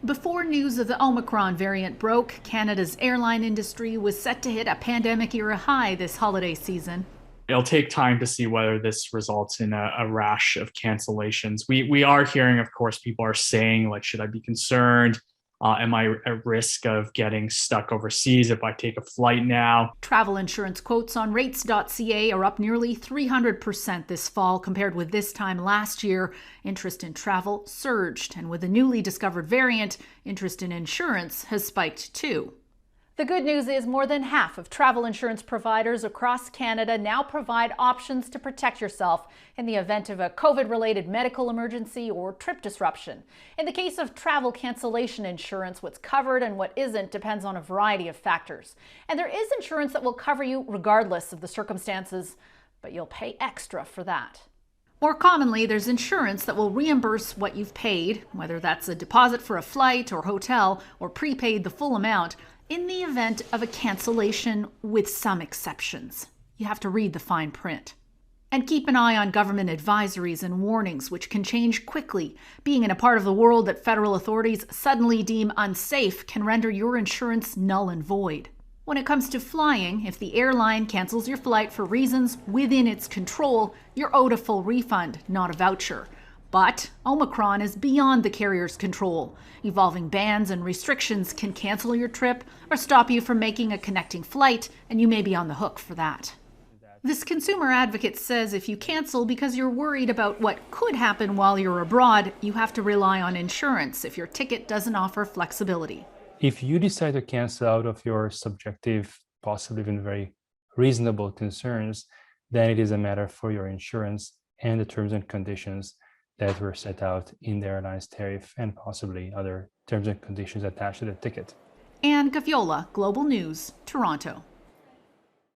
Before news of the Omicron variant broke, Canada's airline industry was set to hit a pandemic-era high this holiday season. It'll take time to see whether this results in a rash of cancellations. We are hearing, of course, people are saying, like, should I be concerned? Am I at risk of getting stuck overseas if I take a flight now? Travel insurance quotes on rates.ca are up nearly 300% this fall compared with this time last year. Interest in travel surged, and with the newly discovered variant, interest in insurance has spiked too. The good news is more than half of travel insurance providers across Canada now provide options to protect yourself in the event of a COVID-related medical emergency or trip disruption. In the case of travel cancellation insurance, what's covered and what isn't depends on a variety of factors. And there is insurance that will cover you regardless of the circumstances, but you'll pay extra for that. More commonly, there's insurance that will reimburse what you've paid, whether that's a deposit for a flight or hotel or prepaid the full amount, in the event of a cancellation, with some exceptions. You have to read the fine print. And keep an eye on government advisories and warnings, which can change quickly. Being in a part of the world that federal authorities suddenly deem unsafe can render your insurance null and void. When it comes to flying, if the airline cancels your flight for reasons within its control, you're owed a full refund, not a voucher. But Omicron is beyond the carrier's control. Evolving bans and restrictions can cancel your trip or stop you from making a connecting flight, and you may be on the hook for that. This consumer advocate says if you cancel because you're worried about what could happen while you're abroad, you have to rely on insurance if your ticket doesn't offer flexibility. If you decide to cancel out of your subjective, possibly even very reasonable concerns, then it is a matter for your insurance and the terms and conditions that were set out in the airline's tariff and possibly other terms and conditions attached to the ticket. Anne Gaviola, Global News, Toronto.